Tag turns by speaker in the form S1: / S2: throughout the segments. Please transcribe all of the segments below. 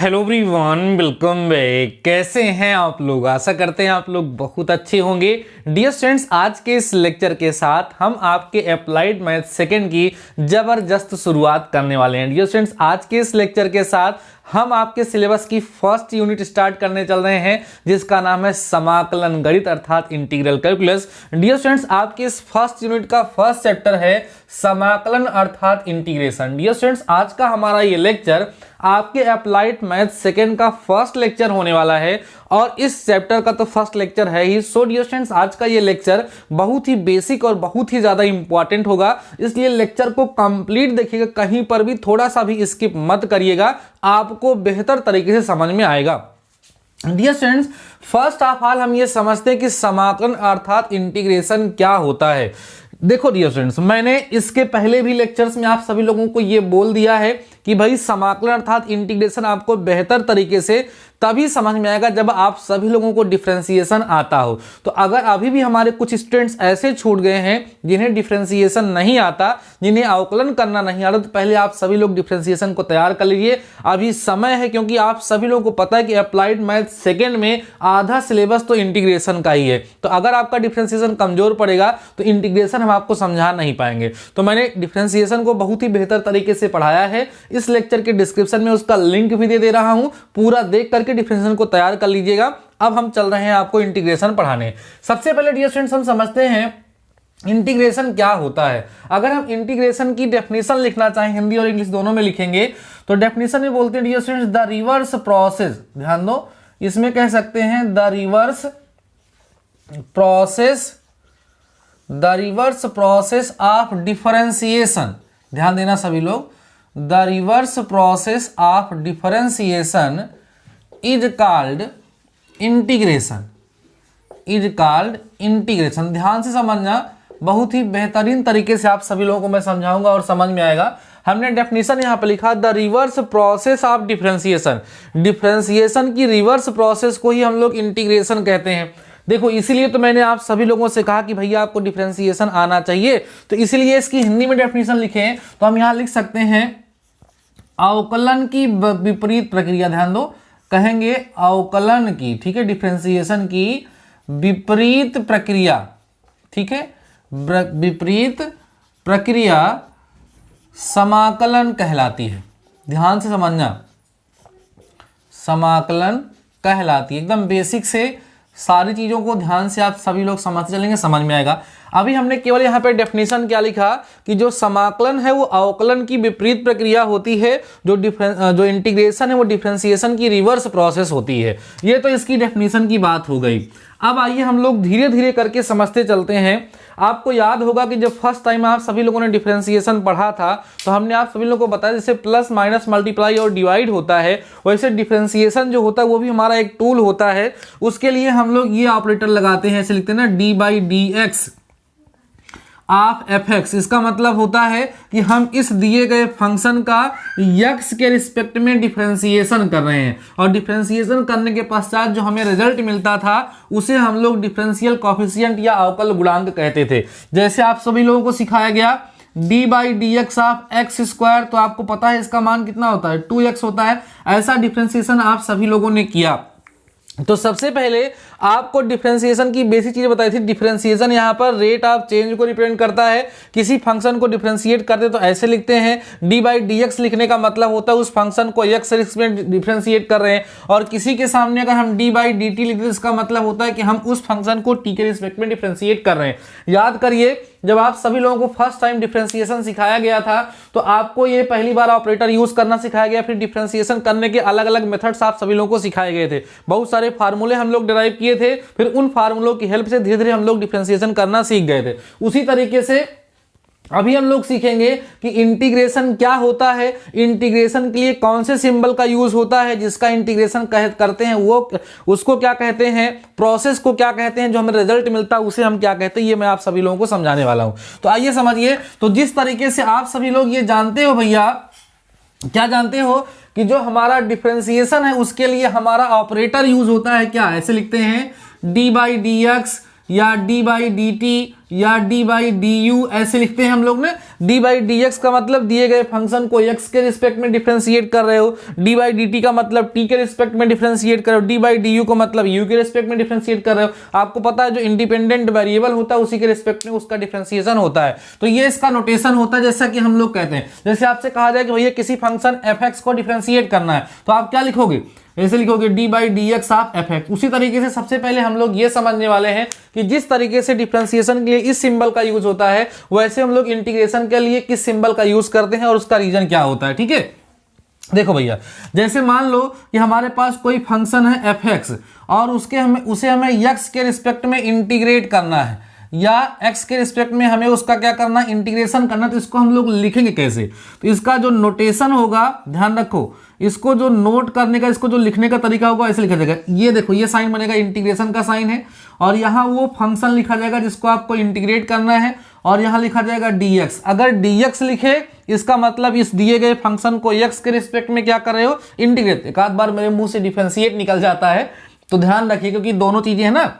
S1: Hello everyone, welcome back. कैसे हैं आप लोग? आशा करते हैं आप लोग बहुत अच्छे होंगे। डियर स्टूडेंट्स, आज के इस लेक्चर के साथ हम आपके अप्लाइड मैथ सेकंड की जबरदस्त शुरुआत करने वाले हैं। डियर स्टूडेंट्स, आज के इस लेक्चर के साथ हम आपके सिलेबस की फर्स्ट यूनिट स्टार्ट करने चल रहे हैं, जिसका नाम है समाकलन गणित अर्थात इंटीग्रल कैलकुलस। डियर स्टूडेंट्स, आपके इस फर्स्ट यूनिट का फर्स्ट चैप्टर है समाकलन अर्थात इंटीग्रेशन। डियर स्टूडेंट्स, आज का हमारा ये लेक्चर आपके अप्लाइड मैथ सेकंड का फर्स्ट लेक्चर होने वाला है और इस चैप्टर का तो फर्स्ट लेक्चर है ही। सो डियर स्टूडेंट्स, आज का ये लेक्चर बहुत ही बेसिक और बहुत ही ज्यादा इंपॉर्टेंट होगा, इसलिए लेक्चर को कंप्लीट देखिएगा, कहीं पर भी थोड़ा सा भी स्किप मत करिएगा, आपको बेहतर तरीके से समझ में आएगा। Dear students, first of all हम ये समझते हैं कि समाकलन अर्थात इंटीग्रेशन क्या होता है। देखो डियर स्टूडेंट्स, मैंने इसके पहले भी लेक्चर्स में आप सभी लोगों को ये बोल दिया है कि भाई समाकलन अर्थात इंटीग्रेशन आपको बेहतर तरीके से तभी समझ में आएगा जब आप सभी लोगों को डिफरेंशिएशन आता हो। तो अगर अभी भी हमारे कुछ स्टूडेंट्स ऐसे छूट गए हैं जिन्हें डिफरेंशिएशन नहीं आता, जिन्हें अवकलन करना नहीं आता, तो पहले आप सभी लोग डिफरेंशिएशन को तैयार कर लीजिए, अभी समय है। क्योंकि आप सभी लोगों को पता है कि अप्लाइड मैथ सेकेंड में आधा सिलेबस तो इंटीग्रेशन का ही है। तो अगर आपका डिफरेंशिएशन कमजोर पड़ेगा तो इंटीग्रेशन हम आपको समझा नहीं पाएंगे। तो मैंने डिफरेंशिएशन को बहुत ही बेहतर तरीके से पढ़ाया है, इस लेक्चर के डिस्क्रिप्शन में उसका लिंक भी दे रहा हूं, पूरा देख करके डिफरेंशिएशन को तैयार कर लीजिएगा। अब हम चल रहे हैं आपको इंटीग्रेशन पढ़ाने। सबसे पहले डियर स्टूडेंट्स, हम समझते हैं इंटीग्रेशन क्या होता है। अगर हम इंटीग्रेशन की डेफिनेशन लिखना चाहें, हिंदी और इंग्लिश दोनों में लिखेंगे, तो डेफिनेशन में बोलते हैं dear students, the reverse process, ध्यान दो, इसमें कह सकते हैं the reverse process of differentiation. ध्यान देना सभी लोग, the reverse process of differentiation is called integration, ध्यान से समझना, बहुत ही बेहतरीन तरीके से आप सभी लोगों को मैं समझाऊंगा और समझ में आएगा। हमने डेफिनेशन यहां पे लिखा the reverse process of differentiation, differentiation की रिवर्स प्रोसेस को ही हम लोग इंटीग्रेशन कहते हैं। देखो, इसीलिए तो मैंने आप सभी लोगों से कहा कि भैया आपको डिफरेंशिएशन आना चाहिए, तो इसीलिए इसकी हिंदी में डेफिनेशन लिखे। तो हम यहां लिख सकते हैं अवकलन की विपरीत प्रक्रिया, ध्यान दो, कहेंगे अवकलन की, ठीक है, डिफरेंशिएशन की विपरीत प्रक्रिया, ठीक है, विपरीत प्रक्रिया समाकलन कहलाती है। ध्यान से समझना, समाकलन कहलाती है। एकदम बेसिक से सारी चीजों को ध्यान से आप सभी लोग समझ चलेंगे, समझ में आएगा। अभी हमने केवल यहाँ पे डेफिनेशन क्या लिखा कि जो समाकलन है वो अवकलन की विपरीत प्रक्रिया होती है, जो इंटीग्रेशन है वो डिफरेंशिएशन की रिवर्स प्रोसेस होती है। ये तो इसकी डेफिनेशन की बात हो गई। अब आइए हम लोग धीरे धीरे करके समझते चलते हैं। आपको याद होगा कि जब फर्स्ट टाइम आप सभी लोगों ने डिफरेंशिएशन पढ़ा था तो हमने आप सभी लोगों को बताया जैसे प्लस माइनस मल्टीप्लाई और डिवाइड होता है, वैसे डिफरेंशिएशन जो होता है वो भी हमारा एक टूल होता है। उसके लिए हम लोग ये ऑपरेटर लगाते हैं, ऐसे लिखते हैं ना, D by d x of F x. इसका मतलब होता है कि हम इस दिए गए फंक्शन का यक्स के रिस्पेक्ट में डिफरेंशिएशन कर रहे हैं, और डिफरेंशिएशन करने के पश्चात जो हमें रिजल्ट मिलता था उसे हम लोग डिफरेंशियल कोफिशिएंट या अवकल गुणांक कहते थे। जैसे आप सभी लोगों को सिखाया गया D by d x of x square, तो आपको पता है इसका मान कितना होता है, 2x होता है। ऐसा डिफरेंशिएशन आप सभी लोगों ने किया। तो सबसे पहले आपको डिफरेंशिएशन की बेसिक चीजें बताई थी। डिफरेंशिएशन यहाँ पर रेट ऑफ चेंज को रिप्रेजेंट करता है। किसी फंक्शन को डिफरेंशिएट करते तो ऐसे लिखते हैं, डी बाई डी एक्स लिखने का मतलब होता है उस फंक्शन को एक्स में डिफरेंशिएट कर रहे हैं, और किसी के सामने अगर हम डी बाई डी टी लिखते हैं इसका मतलब होता है कि हम उस फंक्शन को टी के रिस्पेक्ट में डिफरेंशिएट कर रहे हैं। याद करिए, जब आप सभी लोगों को फर्स्ट टाइम डिफरेंशिएशन सिखाया गया था तो आपको ये पहली बार ऑपरेटर यूज करना सिखाया गया, फिर डिफरेंशिएशन करने के अलग अलग मेथड्स आप सभी लोगों को सिखाए गए थे। बहुत सारे फार्मूले हम लोग डिराइव किए थे, फिर उन फार्मूलों की हेल्प से धीरे धीरे हम लोग डिफरेंशिएशन करना सीख गए थे। उसी तरीके से अभी हम लोग सीखेंगे कि इंटीग्रेशन क्या होता है, इंटीग्रेशन के लिए कौन से सिंबल का यूज होता है, जिसका इंटीग्रेशन करते हैं वो उसको क्या कहते हैं, प्रोसेस को क्या कहते हैं, जो हमें रिजल्ट मिलता है उसे हम क्या कहते हैं, ये मैं आप सभी लोगों को समझाने वाला हूं। तो आइए समझिए। तो जिस तरीके से आप सभी लोग ये जानते हो, भैया क्या जानते हो कि जो हमारा डिफरेंशिएशन है उसके लिए हमारा ऑपरेटर यूज होता है, क्या, ऐसे लिखते हैं डी बाई डी एक्स या डी बाई डी टी या डी बाई डी यू, ऐसे लिखते हैं हम लोग ने। डी बाई डी एक्स का मतलब दिए गए फंक्शन को एक्स के रिस्पेक्ट में डिफरेंशिएट कर रहे हो, डी बाई डी टी का मतलब टी के रिस्पेक्ट में डिफरेंशिएट कर रहे हो, डी बाई डी यू को मतलब यू के रिस्पेक्ट में डिफरेंशिएट कर रहे हो। आपको पता है जो इंडिपेंडेंट वेरिएबल होता है उसी के रिस्पेक्ट में उसका डिफरेंशिएशन होता है। तो ये इसका नोटेशन होता है, जैसा कि हम लोग कहते हैं, जैसे आपसे कहा जाए कि भैया किसी फंक्शन एफ एक्स को डिफरेंशिएट करना है तो आप क्या लिखोगे, ऐसे लिखोगे D by d x of F x. उसी तरीके से सबसे पहले हम लोग ये समझने वाले हैं कि जिस तरीके से डिफरेंशिएशन के लिए इस सिंबल का यूज होता है वैसे हम लोग इंटीग्रेशन के लिए किस सिंबल का यूज करते हैं और उसका रीजन क्या होता है। ठीक है, देखो भैया, जैसे मान लो कि हमारे पास कोई फंक्शन है एफ एक्स और उसे हमें एक्स के रिस्पेक्ट में इंटीग्रेट करना है या x के रिस्पेक्ट में हमें उसका क्या करना है, इंटीग्रेशन करना। तो इसको हम लोग लिखेंगे कैसे, तो इसका जो नोटेशन होगा, ध्यान रखो, इसको जो नोट करने का, इसको जो लिखने का तरीका होगा ऐसे लिखा जाएगा। ये देखो, ये साइन बनेगा इंटीग्रेशन का साइन है और यहाँ वो फंक्शन लिखा जाएगा जिसको आपको इंटीग्रेट करना है और यहाँ लिखा जाएगा dx। अगर dx लिखे इसका मतलब इस दिए गए फंक्शन को x के रिस्पेक्ट में क्या कर रहे हो, इंटीग्रेट। एक आध बार मेरे मुंह से डिफरेंशिएट निकल जाता है तो ध्यान रखिए क्योंकि दोनों चीजें हैं ना।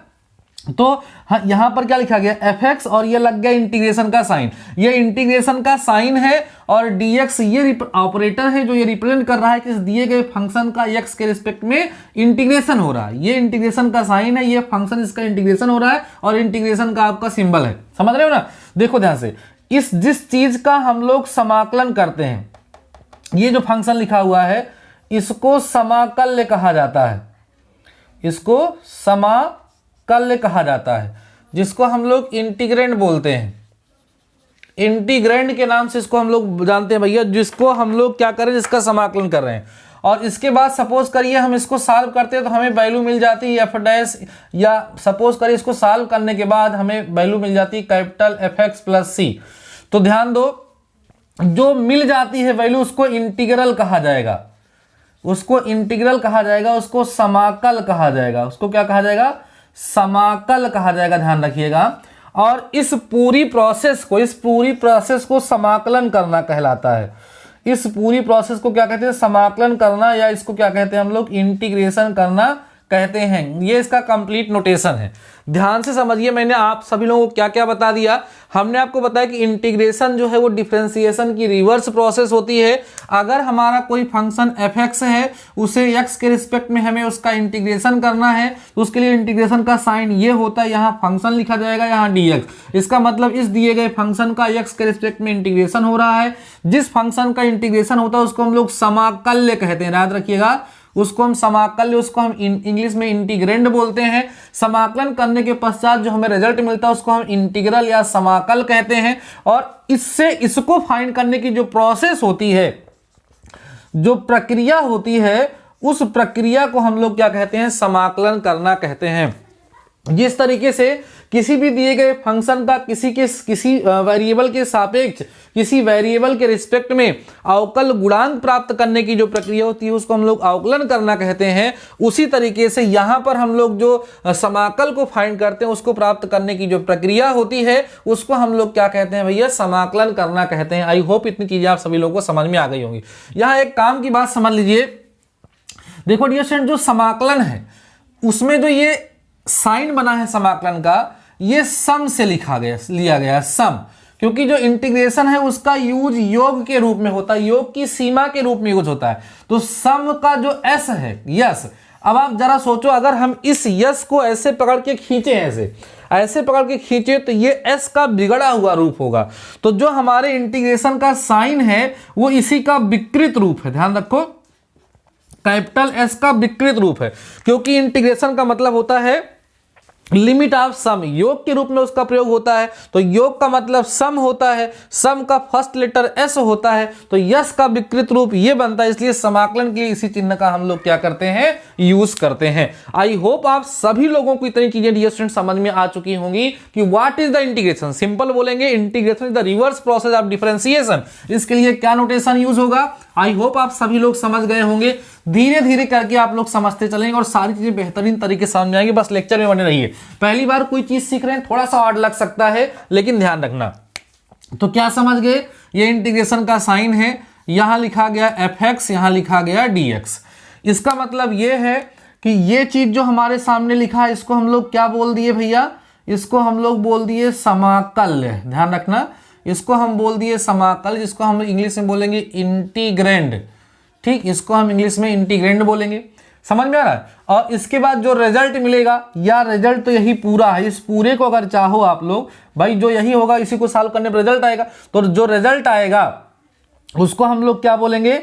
S1: तो हाँ, यहां पर क्या लिखा गया एफ एक्स और ये लग गया इंटीग्रेशन का साइन, ये इंटीग्रेशन का साइन है और dx ये ऑपरेटर है जो ये रिप्रेजेंट कर रहा है कि इस दिए गए फंक्शन का x के रिस्पेक्ट में इंटीग्रेशन हो रहा है। ये इंटीग्रेशन का साइन है, ये फंक्शन इसका इंटीग्रेशन हो रहा है और इंटीग्रेशन का आपका सिंबल है। समझ रहे हो ना। देखो ध्यान से, इस जिस चीज का हम लोग समाकलन करते हैं, ये जो फंक्शन लिखा हुआ है इसको समाकल्य कहा जाता है, इसको समाकल्य कहा जाता है, जिसको हम लोग इंटीग्रेंड बोलते हैं। इंटीग्रेंड के नाम से इसको हम लोग जानते हैं भैया, जिसको हम लोग क्या करें, जिसका समाकलन कर रहे हैं। और इसके बाद सपोज करिए हम इसको सॉल्व करते हैं तो हमें वैल्यू मिल जाती है एफ डैश, या सपोज करिए इसको सॉल्व करने के बाद हमें वैल्यू मिल जाती है कैपिटल एफ एक्स प्लस सी। तो ध्यान दो, जो मिल जाती है वैल्यू उसको इंटीग्रल कहा जाएगा, उसको इंटीग्रल कहा जाएगा, उसको समाकल कहा जाएगा। उसको क्या कहा जाएगा, समाकल कहा जाएगा, ध्यान रखिएगा। और इस पूरी प्रोसेस को समाकलन करना कहलाता है। इस पूरी प्रोसेस को क्या कहते हैं, समाकलन करना, या इसको क्या कहते हैं हम लोग, इंटीग्रेशन करना कहते हैं। ये इसका कंप्लीट नोटेशन है। ध्यान से समझिए, मैंने आप सभी लोगों को क्या क्या बता दिया। हमने आपको बताया कि इंटीग्रेशन जो है वो डिफरेंशिएशन की रिवर्स प्रोसेस होती है। अगर हमारा कोई फंक्शन एफ एक्स है, उसे एक्स के रिस्पेक्ट में हमें उसका इंटीग्रेशन करना है, तो उसके लिए इंटीग्रेशन का साइन ये होता है, यहाँ फंक्शन लिखा जाएगा, यहाँ dx। इसका मतलब इस दिए गए फंक्शन का एक्स के रिस्पेक्ट में इंटीग्रेशन हो रहा है। जिस फंक्शन का इंटीग्रेशन होता है उसको हम लोग समाकल्य कहते हैं, याद रखिएगा। उसको हम समाकल्य, उसको हम इंग्लिश में इंटीग्रेंड बोलते हैं। समाकलन करने के पश्चात जो हमें रिजल्ट मिलता है उसको हम इंटीग्रल या समाकल कहते हैं। और इससे इसको फाइंड करने की जो प्रोसेस होती है, जो प्रक्रिया होती है, उस प्रक्रिया को हम लोग क्या कहते हैं, समाकलन करना कहते हैं। जिस तरीके से किसी भी दिए गए फंक्शन का किसी वेरिएबल के सापेक्ष किसी वेरिएबल के रिस्पेक्ट में अवकल गुणांक प्राप्त करने की जो प्रक्रिया होती है उसको हम लोग अवकलन करना कहते हैं। उसी तरीके से यहाँ पर हम लोग जो समाकल को फाइंड करते हैं, उसको प्राप्त करने की जो प्रक्रिया होती है उसको हम लोग क्या कहते हैं भैया, समाकलन करना कहते हैं। आई होप इतनी चीजें आप सभी लोगों को समझ में आ गई होंगी। यहाँ एक काम की बात समझ लीजिए, देखो डियर स्टूडेंट, जो समाकलन है उसमें जो ये साइन बना है समाकलन का, ये सम से लिया गया सम, क्योंकि जो इंटीग्रेशन है उसका यूज योग के रूप में होता है, योग की सीमा के रूप में यूज होता है। तो सम का जो एस है, यस, अब आप जरा सोचो, अगर हम इस यस को ऐसे पकड़ के खींचे, ऐसे पकड़ के खींचे तो ये एस का बिगड़ा हुआ रूप होगा। तो जो हमारे इंटीग्रेशन का साइन है वो इसी का विकृत रूप है, ध्यान रखो, कैपिटल एस का विकृत रूप है। क्योंकि इंटीग्रेशन का मतलब होता है लिमिट ऑफ सम, योग के रूप में उसका प्रयोग होता है। तो योग का मतलब सम होता है, सम का फर्स्ट लेटर एस होता है, तो यस का विकृत रूप ये बनता है। इसलिए समाकलन के लिए इसी चिन्ह का हम लोग क्या करते हैं, यूज करते हैं। आई होप आप सभी लोगों को इतनी चीजें डियर स्टूडेंट समझ में आ चुकी होंगी कि what is the integration. Simple बोलेंगे, integration is the reverse process of differentiation. इसके लिए क्या नोटेशन यूज होगा, आई होप आप सभी लोग समझ गए होंगे। धीरे धीरे करके आप लोग समझते चलेंगे और सारी चीजें बेहतरीन तरीके से समझ में आएंगे। बस लेक्चर में बने रहिए। पहली बार कोई चीज सीख रहे हैं, थोड़ा सा हार्ड लग सकता है, लेकिन ध्यान रखना। तो क्या समझ गए, ये इंटीग्रेशन का साइन है, यहां लिखा गया एफ एक्स, यहां लिखा गया dx। इसका मतलब ये है कि ये चीज जो हमारे सामने लिखा है इसको हम लोग क्या बोल दिए भैया, इसको हम लोग बोल दिए समाकल्य। ध्यान रखना, इसको हम बोल दिए समाकल, जिसको हम इंग्लिश में बोलेंगे इंटीग्रेंड। ठीक, इसको हम इंग्लिश में इंटीग्रेंड बोलेंगे। समझ में आ रहा है? और इसके बाद जो रिजल्ट मिलेगा, या रिजल्ट तो यही पूरा है, इस पूरे को अगर चाहो आप लोग भाई जो यही होगा इसी को सॉल्व करने पर रिजल्ट आएगा, तो जो रिजल्ट आएगा उसको हम लोग क्या बोलेंगे?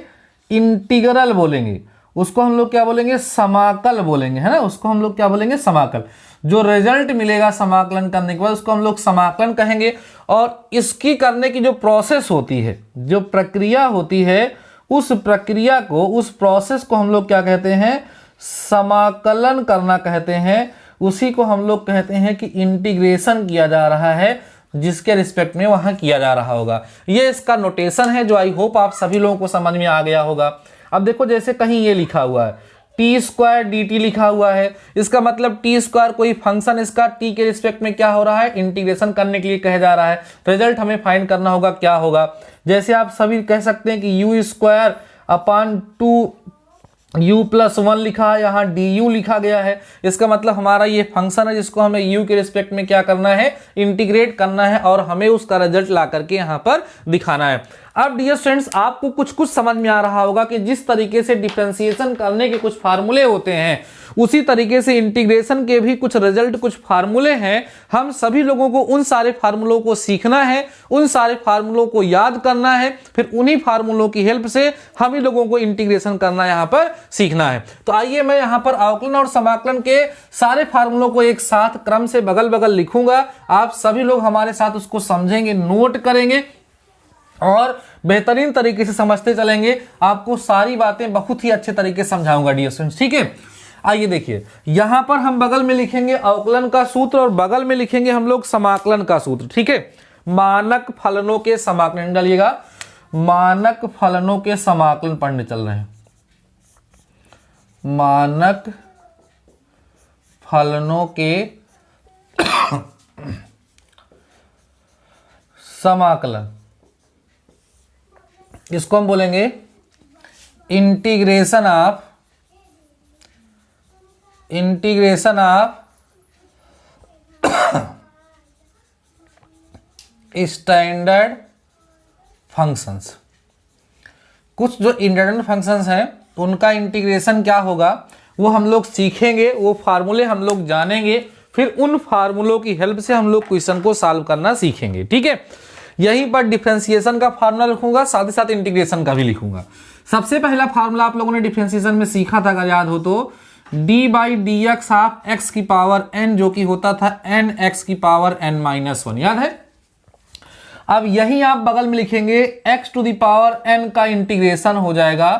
S1: इंटीग्रल बोलेंगे। उसको हम लोग क्या बोलेंगे? समाकल बोलेंगे, है ना। उसको हम लोग क्या बोलेंगे? समाकल। जो रिजल्ट मिलेगा समाकलन करने के बाद उसको हम लोग समाकलन कहेंगे। और इसकी करने की जो प्रोसेस होती है, जो प्रक्रिया होती है, उस प्रक्रिया को, उस प्रोसेस को हम लोग क्या कहते हैं? समाकलन करना कहते हैं। उसी को हम लोग कहते हैं कि इंटीग्रेशन किया जा रहा है, जिसके रिस्पेक्ट में वहां किया जा रहा होगा। ये इसका नोटेशन है जो आई होप आप सभी लोगों को समझ में आ गया होगा। अब देखो जैसे कहीं ये लिखा हुआ है टी स्क्वायर डी टी लिखा हुआ है, इसका मतलब टी स्क्वायर कोई फंक्शन इसका टी के रिस्पेक्ट में क्या हो रहा है? इंटीग्रेशन करने के लिए कहा जा रहा है। रिजल्ट हमें फाइंड करना होगा क्या होगा। जैसे आप सभी कह सकते हैं कि यू स्क्वायर अपान 2u+1 लिखा है, यहाँ du लिखा गया है। इसका मतलब हमारा ये फंक्शन है जिसको हमें u के रिस्पेक्ट में क्या करना है? इंटीग्रेट करना है, और हमें उसका रिजल्ट ला करके यहाँ पर दिखाना है। अब डियर स्टूडेंट्स, आपको कुछ कुछ समझ में आ रहा होगा कि जिस तरीके से डिफरेंशिएशन करने के कुछ फार्मूले होते हैं, उसी तरीके से इंटीग्रेशन के भी कुछ रिजल्ट, कुछ फार्मूले हैं। हम सभी लोगों को उन सारे फार्मूलों को सीखना है, उन सारे फार्मूलों को याद करना है, फिर उन्हीं फार्मूलों की हेल्प से हम ही लोगों को इंटीग्रेशन करना यहाँ पर सीखना है। तो आइए मैं यहाँ पर अवकलन और समाकलन के सारे फार्मूलों को एक साथ क्रम से बगल बगल लिखूंगा। आप सभी लोग हमारे साथ उसको समझेंगे, नोट करेंगे और बेहतरीन तरीके से समझते चलेंगे। आपको सारी बातें बहुत ही अच्छे तरीके से समझाऊंगा डियर स्टूडेंट्स, ठीक है। आइए देखिए, यहां पर हम बगल में लिखेंगे अवकलन का सूत्र और बगल में लिखेंगे हम लोग समाकलन का सूत्र, ठीक है। मानक फलनों के समाकलन डालिएगा, मानक फलनों के समाकलन पढ़ने चल रहे हैं। मानक फलनों के समाकलन, इसको हम बोलेंगे इंटीग्रेशन ऑफ स्टैंडर्ड फंक्शंस। कुछ जो इंडिपेंडेंट फंक्शंस हैं उनका इंटीग्रेशन क्या होगा वो हम लोग सीखेंगे, वो फार्मूले हम लोग जानेंगे, फिर उन फार्मूलों की हेल्प से हम लोग क्वेश्चन को सॉल्व करना सीखेंगे, ठीक है। यहीं पर डिफरेंशिएशन का फार्मूला लिखूंगा, साथ ही साथ इंटीग्रेशन का भी लिखूंगा। सबसे पहला फार्मूला आप लोगों ने डिफरेंशिएशन में सीखा था, अगर याद हो तो, d/dx ऑफ x की पावर n, जो कि होता था nx की पावर n-1, याद है। अब यही आप बगल में लिखेंगे x to the power n का इंटीग्रेशन हो जाएगा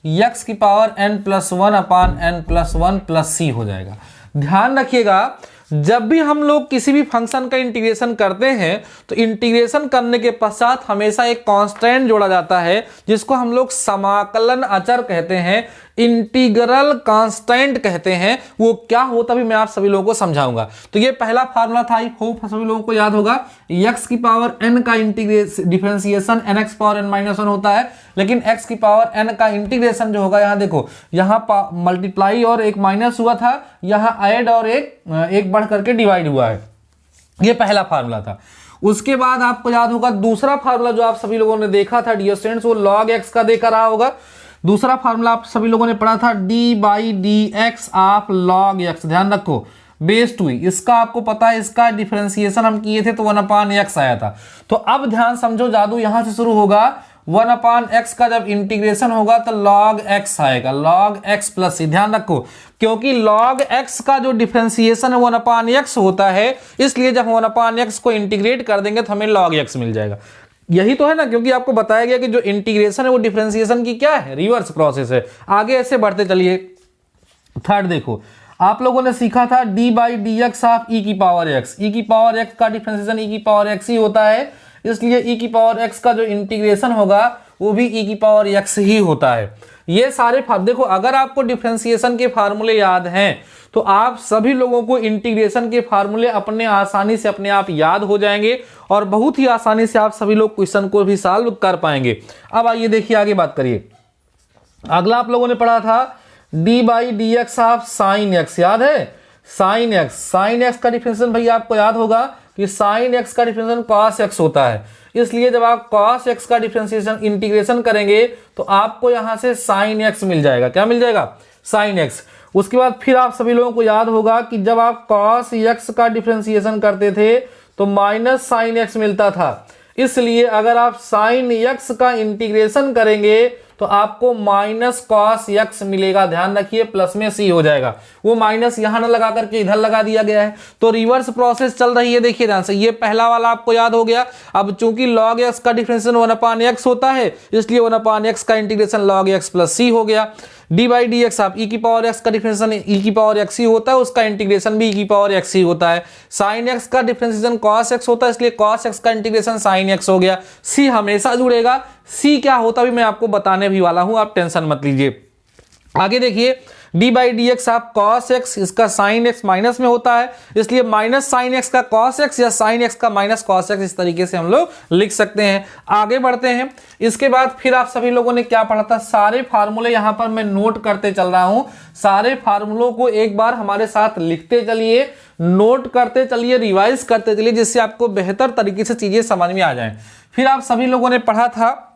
S1: x की पावर n+1 अपान n+1 प्लस c हो जाएगा। ध्यान रखिएगा, जब भी हम लोग किसी भी फंक्शन का इंटीग्रेशन करते हैं तो इंटीग्रेशन करने के पश्चात हमेशा एक कांस्टेंट जोड़ा जाता है, जिसको हम लोग समाकलन अचर कहते हैं, इंटीग्रल कांस्टेंट कहते हैं। वो क्या होता भी मैं आप सभी लोगों को समझाऊंगा। तो ये पहला फार्मूला था, आई होप सभी लोगों को याद होगा। x की पावर n का डिफरेंशिएशन nx पावर n-1 होता है, लेकिन x की पावर n का इंटीग्रेशन जो होगा, यहाँ देखो, यहाँ मल्टीप्लाई और एक माइनस हुआ था, यहाँ ऐड और एक बढ़ करके डिवाइड हुआ है। ये पहला फार्मूला था। उसके बाद आपको याद होगा दूसरा फार्मूला जो आप सभी लोगों ने देखा था डियर स्टूडेंट्स, वो log x का देखा रहा होगा। दूसरा फार्मूला आप सभी लोगों ने पढ़ा था d/dx ऑफ log x। ध्यान रखो, बेस 2, इसका आपको पता है, इसका डिफरेंशिएशन हम किए थे तो 1/x आया था। तो अब ध्यान समझो, जादू यहां से शुरू होगा। 1/x का जब इंटीग्रेशन होगा तो log x आएगा, log x प्लस c। ध्यान रखो, क्योंकि log x का जो डिफरेंशिएशन है 1/x होता है, इसलिए जब 1/x को इंटीग्रेट कर देंगे तो हमें log x मिल जाएगा। यही तो है ना, क्योंकि आपको बताया गया कि जो इंटीग्रेशन है वो डिफरेंशिएशन की क्या है? रिवर्स प्रोसेस है। आगे ऐसे बढ़ते चलिए। थर्ड देखो, आप लोगों ने सीखा था d/dx ऑफ e की पावर x। e की पावर x का डिफरेंशिएशन e की पावर x ही होता है, इसलिए e की पावर x का जो इंटीग्रेशन होगा वो भी e की पावर x ही होता है। ये सारे देखो, अगर आपको डिफरेंशिएशन के फार्मूले याद हैं तो आप सभी लोगों को इंटीग्रेशन के फार्मूले अपने आसानी से अपने आप याद हो जाएंगे और बहुत ही आसानी से आप सभी लोग क्वेश्चन को भी सॉल्व कर पाएंगे। अब आइए देखिए, आगे बात करिए। अगला आप लोगों ने पढ़ा था d/dx ऑफ साइन x, याद है? साइन x का डिफरेंशिएशन भैया आपको याद होगा कि साइन x का डिफरेंशिएशन cos x होता है। इसलिए जब आप cos x का डिफरेंशिएशन इंटीग्रेशन करेंगे तो आपको यहां से sin x मिल जाएगा। क्या मिल जाएगा? sin x। उसके बाद फिर आप सभी लोगों को याद होगा कि जब आप cos x का डिफरेंशिएशन करते थे तो माइनस sin x मिलता था, इसलिए अगर आप sin x का इंटीग्रेशन करेंगे तो आपको माइनस कॉस x मिलेगा। ध्यान रखिए प्लस में c हो जाएगा, वो माइनस यहां ना लगा करके इधर लगा दिया गया है, तो रिवर्स प्रोसेस चल रही है। देखिए ध्यान से, ये पहला वाला आपको याद हो गया। अब चूंकि log x का डिफरेंशिएशन 1/x होता है, इसलिए 1/x का integration log x plus c हो गया। डी बाई डी एक्स आप e की पावर x का डिफरेंशिएशन e की पावर x ही होता है, उसका इंटीग्रेशन भी e की पावर x ही होता है। sin x का डिफरेंशिएशन cos x होता है, इसलिए cos x का इंटीग्रेशन sin x हो गया। c हमेशा जुड़ेगा, c क्या होता भी मैं आपको बताने भी वाला हूं, आप टेंशन मत लीजिए। आगे देखिए, डी बाई डी एक्स आप cos x, इसका sin x माइनस में होता है, इसलिए माइनस sin x का cos x या sin x का माइनस cos x, इस तरीके से हम लोग लिख सकते हैं। आगे बढ़ते हैं। इसके बाद फिर आप सभी लोगों ने क्या पढ़ा था? सारे फार्मूले यहां पर मैं नोट करते चल रहा हूं, सारे फार्मूलों को एक बार हमारे साथ लिखते चलिए, नोट करते चलिए, रिवाइज करते चलिए, जिससे आपको बेहतर तरीके से चीजें समझ में आ जाए। फिर आप सभी लोगों ने पढ़ा था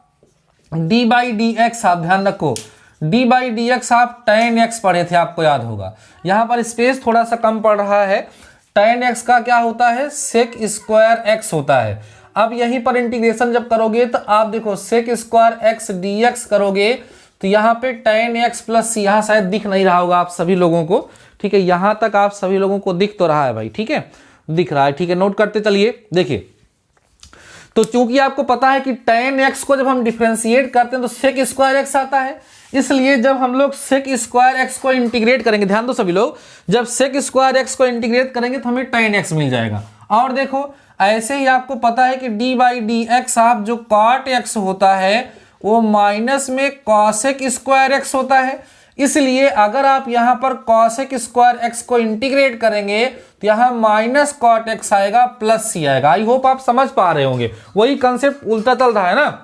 S1: डी बाई डी एक्स, आप ध्यान रखो, डी बाई डी एक्स आप tan x पढ़े थे, आपको याद होगा। यहां पर स्पेस थोड़ा सा कम पड़ रहा है। tan x का क्या होता है? sec स्क्वायर x होता है। अब यहीं पर इंटीग्रेशन जब करोगे तो आप देखो sec स्क्वायर x dx करोगे तो यहाँ पे tan x प्लस c, यहाँ शायद दिख नहीं रहा होगा आप सभी लोगों को, ठीक है, यहां तक आप सभी लोगों को दिख तो रहा है भाई, ठीक है, दिख रहा है, ठीक है, नोट करते चलिए। देखिए, तो चूंकि आपको पता है कि tan x को जब हम डिफरेंशिएट करते हैं तो sec स्क्वायर x आता है, इसलिए जब हम लोग sec स्क्वायर x को इंटीग्रेट करेंगे, ध्यान दो सभी लोग, जब sec स्क्वायर x को इंटीग्रेट करेंगे तो हमें tan x मिल जाएगा। और देखो ऐसे ही आपको पता है कि डी बाई डी एक्स आप जो cot x होता है वो माइनस में cosec स्क्वायर x होता है, इसलिए अगर आप यहां पर cosec स्क्वायर x को इंटीग्रेट करेंगे तो यहां माइनस cot x आएगा प्लस c आएगा। आई होप आप समझ पा रहे होंगे, वही कंसेप्ट उल्टा चल रहा है ना।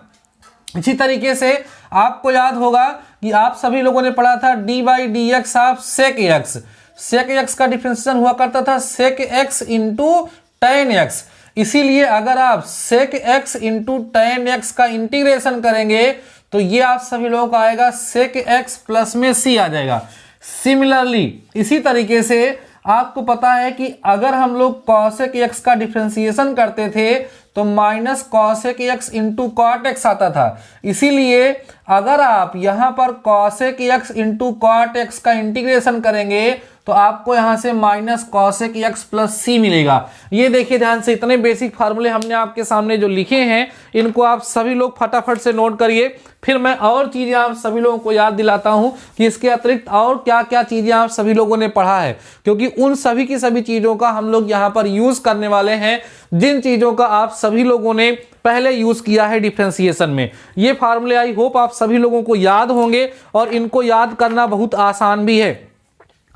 S1: इसी तरीके से आपको याद होगा कि आप सभी लोगों ने पढ़ा था डी बाई डी एक्स आप sec x, sec x का डिफरेंशिएशन हुआ करता था sec x into tan x, इसीलिए अगर आप sec x into tan x का इंटीग्रेशन करेंगे तो ये आप सभी लोगों का आएगा sec x प्लस में c आ जाएगा। सिमिलरली इसी तरीके से आपको पता है कि अगर हम लोग cosec x का डिफरेंशिएशन करते थे तो minus cosec x into cot x आता था, इसीलिए अगर आप यहां पर cosec x into cot x का इंटीग्रेशन करेंगे तो आपको यहां से minus cosec x plus c मिलेगा। ये देखिए ध्यान से, इतने बेसिक फार्मूले हमने आपके सामने जो लिखे हैं इनको आप सभी लोग फटाफट से नोट करिए। फिर मैं और चीजें आप सभी लोगों को याद दिलाता हूं कि इसके अतिरिक्त और क्या क्या चीजें आप सभी लोगों ने पढ़ा है, क्योंकि उन सभी की सभी चीजों का हम लोग यहां पर यूज करने वाले हैं जिन चीजों का आप सभी लोगों ने पहले यूज किया है डिफरेंशिएशन में। ये फार्मूले आई होप आप सभी लोगों को याद होंगे और इनको याद करना बहुत आसान भी है।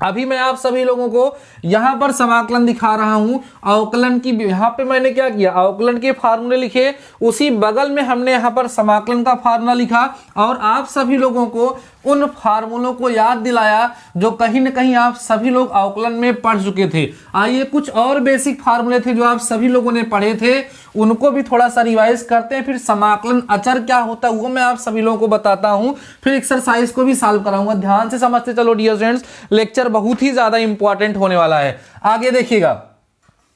S1: अभी मैं आप सभी लोगों को यहां पर समाकलन दिखा रहा हूं, अवकलन की, यहां पे मैंने क्या किया, अवकलन के फार्मूले लिखे, उसी बगल में हमने यहां पर समाकलन का फार्मूला लिखा और आप सभी लोगों को उन फार्मूलों को याद दिलाया जो कहीं ना कहीं आप सभी लोग अवकलन में पढ़ चुके थे। आइए कुछ और बेसिक फार्मूले थे जो आप सभी लोगों ने पढ़े थे, उनको भी थोड़ा सा रिवाइज करते हैं। फिर समाकलन अचर क्या होता है वो मैं आप सभी लोगों को बताता हूं, फिर एक्सरसाइज को भी सॉल्व कराऊंगा। ध्यान से समझते चलो डियर स्टूडेंट्स, लेक्चर बहुत ही ज्यादा इंपॉर्टेंट होने वाला है। आगे देखिएगा,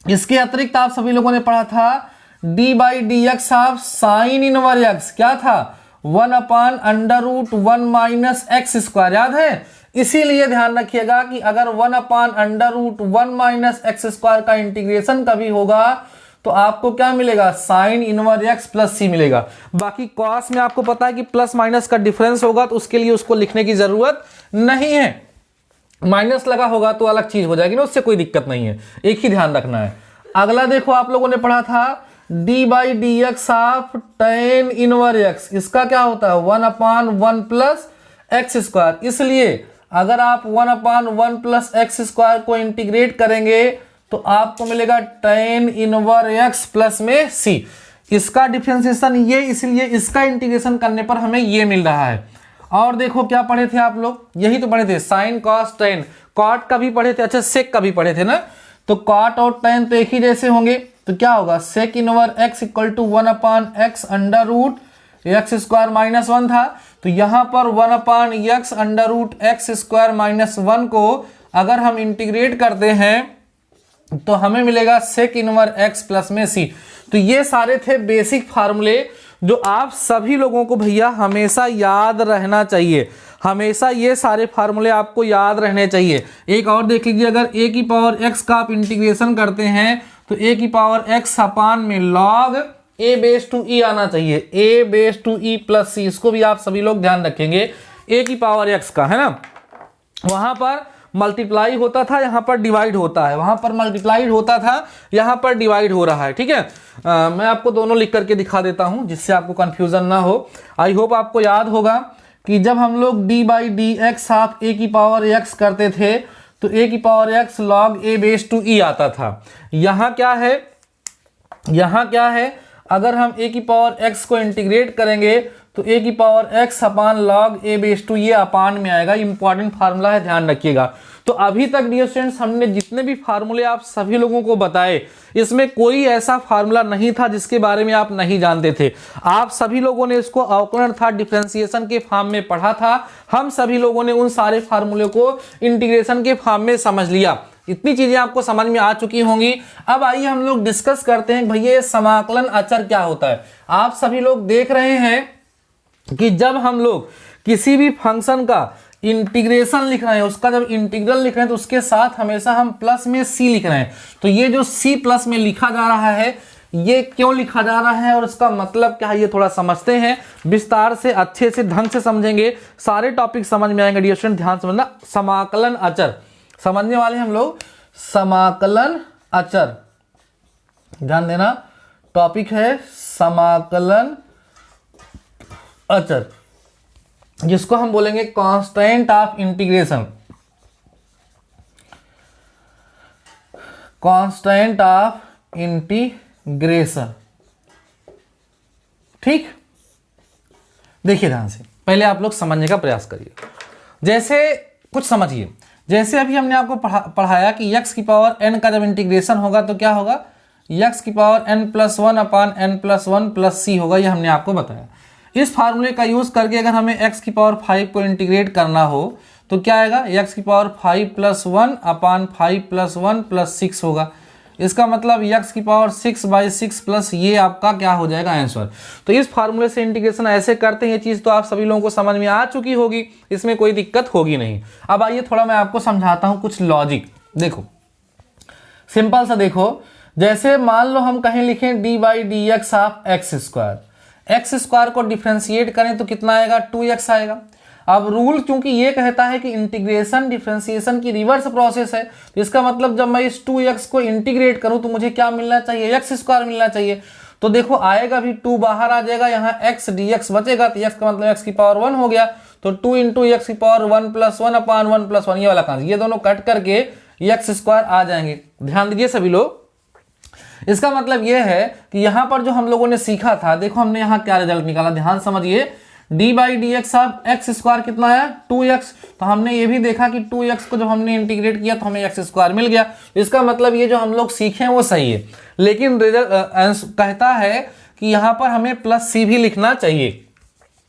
S1: इसके अतिरिक्त आप सभी लोगों ने पढ़ा था D by d x of sine inverse x, क्या था, 1/√1 माइनस एक्स स्क्वायर, याद है। इसीलिए ध्यान रखिएगा कि अगर 1/√1 माइनस एक्स स्क्वायर का इंटीग्रेशन कभी होगा तो आपको क्या मिलेगा, साइन इनवर्स एक्स प्लस सी मिलेगा। बाकी कॉस में आपको पता है कि प्लस माइनस का डिफरेंस होगा तो उसके लिए उसको लिखने की जरूरत नहीं है, माइनस लगा होगा तो अलग चीज हो जाएगी ना, उससे कोई दिक्कत नहीं है, एक ही ध्यान रखना है। अगला देखो, आप लोगों ने पढ़ा था D by d x of tan inverse x, इसका क्या होता है, 1/1 प्लस एक्स स्क्वायर, इसलिए अगर आप 1/1 प्लस एक्स स्क्वायर को इंटीग्रेट करेंगे तो आपको मिलेगा tan इनवर्स एक्स प्लस में c, इसका डिफरेंशिएशन ये, इसलिए इसका इंटीग्रेशन करने पर हमें ये मिल रहा है। और देखो क्या पढ़े थे आप लोग, यही तो पढ़े थे, साइन कॉस tan, कॉट का भी पढ़े थे, अच्छा सेक का भी पढ़े थे ना, तो कॉट और tan तो एक ही जैसे होंगे, तो क्या होगा sec inverse x equal to 1/x under root x square minus 1 था, तो यहाँ पर 1/x under root x square minus 1 को अगर हम इंटीग्रेट करते हैं तो हमें मिलेगा सेक इनवर एक्स प्लस में सी। तो ये सारे थे बेसिक फार्मूले जो आप सभी लोगों को भैया हमेशा याद रहना चाहिए, हमेशा ये सारे फार्मूले आपको याद रहने चाहिए। एक और देख लीजिए, अगर a की पावर x का आप इंटीग्रेशन करते हैं तो a की पावर x अपान में log a base to e आना चाहिए, a base to e plus C. इसको भी आप सभी लोग ध्यान रखेंगे, a की पावर x का, है ना, वहां पर मल्टीप्लाई होता था, यहाँ पर डिवाइड होता है, वहां पर मल्टीप्लाइड होता था, यहाँ पर डिवाइड हो रहा है। ठीक है, मैं आपको दोनों लिख करके दिखा देता हूं जिससे आपको कंफ्यूजन ना हो। आई होप आपको याद होगा कि जब हम लोग d बाई डी एक्स आप a की पावर x करते थे तो a की power x log a base to e आता था। यहाँ क्या है, यहाँ क्या है, अगर हम a की पावर x को इंटीग्रेट करेंगे तो a की power x upon log a base to ये अपान में आएगा। इंपॉर्टेंट फार्मूला है, ध्यान रखिएगा। तो अभी तक डियर स्टूडेंट्स हमने जितने भी फार्मूले आप सभी लोगों को बताए, इसमें कोई ऐसा फार्मूला नहीं था जिसके बारे में आप नहीं जानते थे। आप सभी लोगों ने इसको अवकलन अर्थात डिफरेंशिएशन के फॉर्म में पढ़ा था, हम सभी लोगों ने उन सारे फार्मूले को इंटीग्रेशन के फॉर्म में समझ लिया। इतनी चीजें आपको समझ में आ चुकी होंगी। अब आइए हम लोग डिस्कस करते हैं भैया ये समाकलन अचर क्या होता है। आप सभी लोग देख रहे हैं कि जब हम लोग किसी भी फंक्शन का इंटीग्रेशन लिख रहे हैं, उसका जब इंटीग्रल लिख रहे हैं तो उसके साथ हमेशा हम प्लस में सी लिख रहे हैं। तो ये जो सी प्लस में लिखा जा रहा है, ये क्यों लिखा जा रहा है और इसका मतलब क्या है, ये थोड़ा समझते हैं विस्तार से, अच्छे से ढंग से समझेंगे, सारे टॉपिक समझ में आएंगे। डियर स्टूडेंट ध्यान समझना, समाकलन अचर समझने वाले हम लोग। समाकलन अचर ध्यान देना, टॉपिक है समाकलन अचर, जिसको हम बोलेंगे constant of integration, constant of integration. ठीक, देखिए ध्यान से, पहले आप लोग समझने का प्रयास करिए। जैसे कुछ समझिए, जैसे अभी हमने आपको पढ़ाया कि x की पावर n का जब इंटीग्रेशन होगा तो क्या होगा, x की पावर n प्लस 1 अपान n प्लस 1 प्लस सी होगा, ये हमने आपको बताया। इस फार्मूले का यूज करके अगर हमें x की पावर 5 को इंटीग्रेट करना हो तो क्या आएगा, x की पावर 5 प्लस 1 अपान 5 प्लस 1 प्लस 6 होगा। इसका मतलब x की पावर 6 बाई 6 प्लस ये आपका क्या हो जाएगा आंसर। तो इस फार्मूले से इंटीग्रेशन ऐसे करते हैं, ये चीज तो आप सभी लोगों को समझ में आ चुकी होगी, इसमें कोई दिक्कत होगी नहीं। अब आइए थोड़ा मैं आपको समझाता हूं कुछ लॉजिक। देखो सिंपल सा, देखो जैसे मान लो हम कहीं लिखें D by d x of x square, x square को डिफ्रेंशिएट करें तो कितना आएगा, 2x आएगा। अब रूल क्योंकि ये कहता है कि इंटीग्रेशन डिफरेंशिएशन की रिवर्स प्रोसेस है, तो इसका मतलब जब मैं इस 2x को इंटीग्रेट करूं तो मुझे क्या मिलना चाहिए, एक्स स्क्वायर मिलना चाहिए। तो देखो आएगा भी 2 बाहर आ जाएगा, यहाँ x dx बचेगा, तो x का मतलब x की पावर 1 हो गया, तो 2 इंटू एक्स की पावर 1 प्लस 1 अपान 1 प्लस 1, ये वाला कहां, ये दोनों कट करके एक्स स्क्वायर आ जाएंगे। ध्यान दीजिए सभी लोग, इसका मतलब यह है कि यहां पर जो हम लोगों ने सीखा था, देखो हमने यहां क्या रिजल्ट निकाला, ध्यान समझिए। D by d x of x square कितना आया, 2x। तो हमने ये भी देखा कि 2x को जब हमने इंटीग्रेट किया तो हमें एक्स स्क्वायर मिल गया। इसका मतलब ये जो हम लोग सीखे हैं वो सही है, लेकिन रिजल्ट कहता है कि यहां पर हमें प्लस सी भी लिखना चाहिए,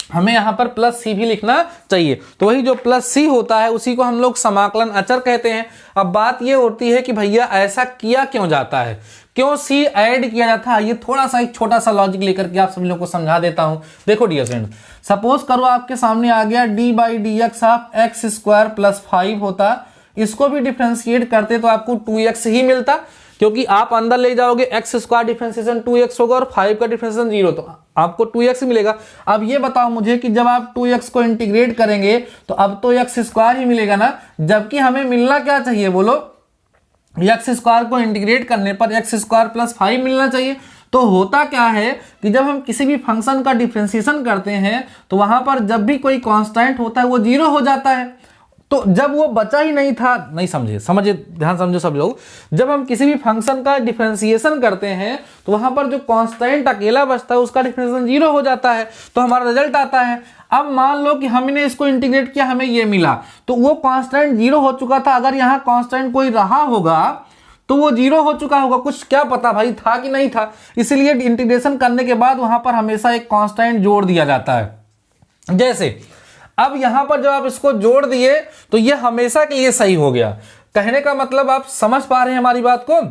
S1: हमें यहां पर प्लस सी भी लिखना चाहिए। तो वही जो प्लस सी होता है उसी को हम लोग समाकलन अचर कहते हैं। अब बात ये होती है कि भैया ऐसा किया क्यों जाता है, क्यों सी ऐड किया जाता है, ये थोड़ा सा एक छोटा सा लॉजिक लेकर के आप सभी लोगों को समझा देता हूं। देखो डियर फ्रेंड, सपोज करो आपके सामने आ गया D by d x of x square plus 5 होता, इसको भी डिफ्रेंशिएट करते तो आपको 2x ही मिलता, क्योंकि आप अंदर ले जाओगे एक्स स्क्वायर डिफरेंशिएशन 2x होगा और 5 का डिफरेंशिएशन 0, तो आपको 2x मिलेगा। अब ये बताओ मुझे कि जब आप 2x को इंटीग्रेट करेंगे तो अब तो एक्स स्क्वायर ही मिलेगा ना, जबकि हमें मिलना क्या चाहिए बोलो, एक्स स्क्वायर को इंटीग्रेट करने पर एक्स स्क्वायर प्लस 5 मिलना चाहिए। तो होता क्या है कि जब हम किसी भी फंक्शन का डिफरेंशिएशन करते हैं तो वहां पर जब भी कोई कांस्टेंट होता है वो 0 हो जाता है। तो जब वो बचा ही नहीं था, नहीं समझे ध्यान समझो सब लोग, जब हम किसी भी फंक्शन का डिफरेंशिएशन करते हैं तो वहां पर जो कांस्टेंट अकेला बचता है उसका डिफरेंशिएशन 0 हो जाता है, तो हमारा रिजल्ट आता है। अब मान लो कि हमने इसको इंटीग्रेट किया, हमें ये मिला, तो वो कांस्टेंट 0 हो चुका था। अगर यहाँ कांस्टेंट कोई रहा होगा तो वो 0 हो चुका होगा। कुछ क्या पता भाई था कि नहीं था, इसीलिए इंटीग्रेशन करने के बाद वहां पर हमेशा एक कांस्टेंट जोड़ दिया जाता है। जैसे अब यहां पर जब आप इसको जोड़ दिए तो ये हमेशा के लिए सही हो गया। कहने का मतलब आप समझ पा रहे हैं हमारी बात को,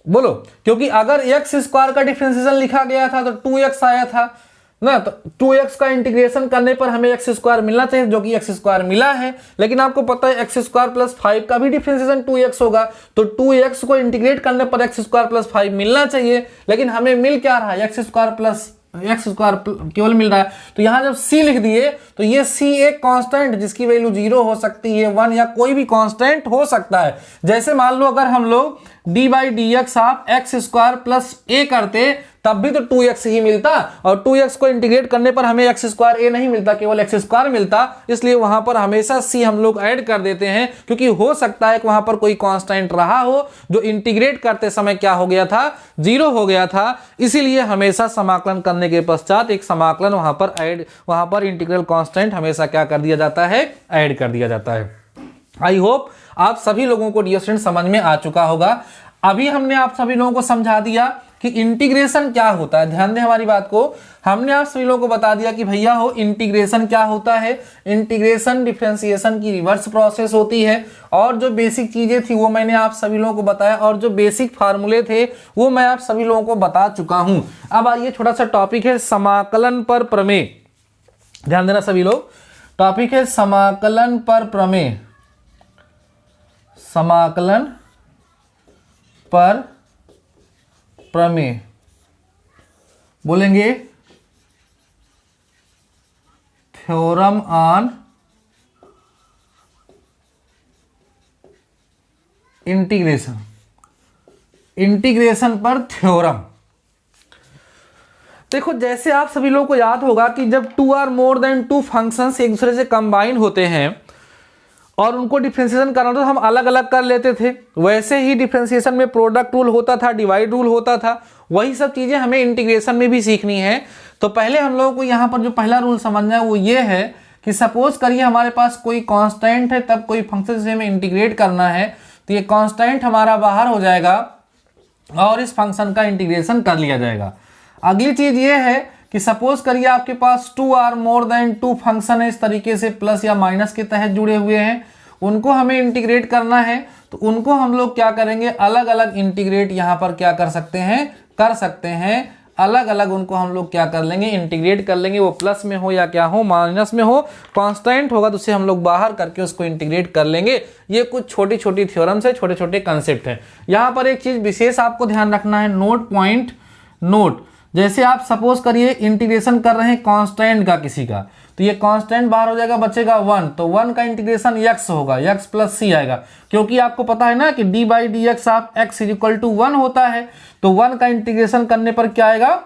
S1: बोलो। क्योंकि अगर एक्स स्क्वायर का डिफरेंशिएशन लिखा गया था तो 2x आया था ना, तो 2x का इंटीग्रेशन करने पर हमें एक्स स्क्वायर मिलना चाहिए, जो कि एक्स स्क्वायर मिला है। लेकिन आपको पता है एक्स स्क्वायर प्लस 5 का भी डिफरेंशिएशन 2x होगा, तो 2x को इंटीग्रेट करने पर एक्स स्क्वायर प्लस 5 मिलना चाहिए। लेकिन हमें मिल क्या रहा है, x square plus x square केवल मिल रहा है। तो यहां जब c लिख दिए तो ये c एक कांस्टेंट जिसकी वैल्यू 0 हो सकती है, 1 या कोई भी कांस्टेंट हो सकता है। जैसे मान लो अगर हम लोग डी बाई डी एक्स आप एक्स स्क्वायर प्लस ए करते तब भी तो 2x ही मिलता, और 2x को इंटीग्रेट करने पर हमें एक्स स्क्वायर ए नहीं मिलता, केवल एक्स स्क्वायर मिलता। इसलिए वहां पर हमेशा c हम लोग ऐड कर देते हैं, क्योंकि हो सकता है कि वहां पर कोई कांस्टेंट रहा हो जो इंटीग्रेट करते समय क्या हो गया था, 0 हो गया था। इसीलिए हमेशा समाकलन करने के पश्चात एक समाकलन वहां पर इंटीग्रल कांस्टेंट हमेशा क्या कर दिया जाता है, ऐड कर दिया जाता है। आई होप आप सभी लोगों को डियर स्टूडेंट समझ में आ चुका होगा। अभी हमने आप सभी लोगों को समझा दिया कि इंटीग्रेशन क्या होता है। ध्यान दें हमारी बात को, हमने आप सभी लोगों को बता दिया कि भैया हो इंटीग्रेशन क्या होता है। इंटीग्रेशन डिफरेंशिएशन की रिवर्स प्रोसेस होती है, और जो बेसिक चीजें थी वो मैंने आप सभी लोगों को बताया, और जो बेसिक फार्मूले थे वो मैं आप सभी लोगों को बता चुका हूं। अब आइए छोटा सा टॉपिक है समाकलन पर प्रमेय। ध्यान देना सभी लोग, टॉपिक है समाकलन पर प्रमेय। समाकलन पर प्रमेय बोलेंगे थ्योरम ऑन इंटीग्रेशन, इंटीग्रेशन पर थ्योरम। देखो जैसे आप सभी लोगों को याद होगा कि जब 2 और मोर देन 2 फंक्शंस एक दूसरे से कंबाइन होते हैं और उनको डिफरेंशिएशन करना तो हम अलग अलग कर लेते थे, वैसे ही डिफरेंशिएशन में प्रोडक्ट रूल होता था, डिवाइड रूल होता था। वही सब चीजें हमें इंटीग्रेशन में भी सीखनी है। तो पहले हम लोगों को यहाँ पर जो पहला रूल समझना है वो ये है कि सपोज करिए हमारे पास कोई कांस्टेंट है, तब कोई फंक्शन से हमें इंटीग्रेट करना है, तो ये कांस्टेंट हमारा बाहर हो जाएगा और इस फंक्शन का इंटीग्रेशन कर लिया जाएगा। अगली चीज ये है कि सपोज करिए आपके पास 2 और मोर देन 2 फंक्शन है, इस तरीके से प्लस या माइनस के तहत जुड़े हुए हैं, उनको हमें इंटीग्रेट करना है। तो उनको हम लोग क्या करेंगे, अलग अलग इंटीग्रेट यहाँ पर क्या कर सकते हैं, कर सकते हैं। अलग अलग उनको हम लोग क्या कर लेंगे, इंटीग्रेट कर लेंगे। वो प्लस में हो या क्या हो, माइनस में हो, कांस्टेंट होगा तो उसे हम लोग बाहर करके उसको इंटीग्रेट कर लेंगे। ये कुछ छोटी छोटी थ्योरम्स है, छोटे छोटे कंसेप्ट है। यहाँ पर एक चीज विशेष आपको ध्यान रखना है, नोट पॉइंट नोट। जैसे आप सपोज करिए इंटीग्रेशन कर रहे हैं कांस्टेंट का किसी का, तो ये कांस्टेंट बाहर हो जाएगा, बचेगा 1, तो 1 का इंटीग्रेशन x होगा, x प्लस c आएगा। क्योंकि आपको पता है ना कि d बाई डी एक्स आप x इक्वल टू 1 होता है, तो 1 का इंटीग्रेशन करने पर क्या आएगा,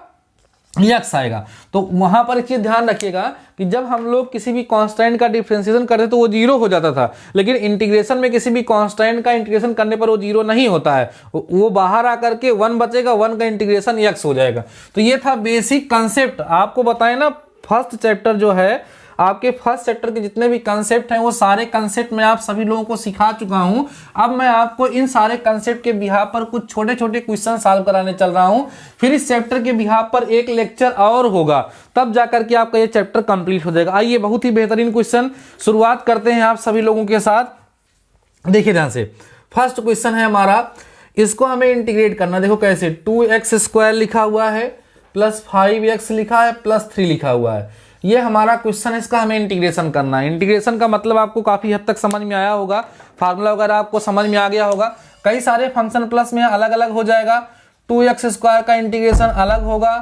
S1: x आएगा। तो वहां पर एक चीज ध्यान रखिएगा कि जब हम लोग किसी भी कांस्टेंट का डिफरेंशिएशन करते तो वो 0 हो जाता था, लेकिन इंटीग्रेशन में किसी भी कांस्टेंट का इंटीग्रेशन करने पर वो 0 नहीं होता है, वो बाहर आकर के 1 बचेगा, 1 का इंटीग्रेशन x हो जाएगा। तो ये था बेसिक कंसेप्ट। आपको बताए ना फर्स्ट चैप्टर जो है, आपके फर्स्ट चैप्टर के जितने भी कंसेप्ट हैं वो सारे कंसेप्ट मैं आप सभी लोगों को सिखा चुका हूं। अब मैं आपको इन सारे कंसेप्ट के बिहाफ पर कुछ छोटे छोटे क्वेश्चन सॉल्व कराने चल रहा हूं। फिर इस चैप्टर के बिहाफ पर एक लेक्चर और होगा, तब जाकर के आपका ये चैप्टर कंप्लीट हो जाएगा। आइए बहुत ही बेहतरीन क्वेश्चन शुरुआत करते हैं आप सभी लोगों के साथ। देखिए ध्यान से, फर्स्ट क्वेश्चन है हमारा, इसको हमें इंटीग्रेट करना। देखो कैसे, 2x स्क्वायर लिखा हुआ है प्लस 5x लिखा है प्लस 3 लिखा हुआ है। ये हमारा क्वेश्चन है, इसका हमें इंटीग्रेशन करना है। इंटीग्रेशन का मतलब आपको काफी हद तक समझ में आया होगा, फार्मूला वगैरह आपको समझ में आ गया होगा। कई सारे फंक्शन प्लस में अलग अलग हो जाएगा। 2x स्क्वायर का इंटीग्रेशन अलग होगा,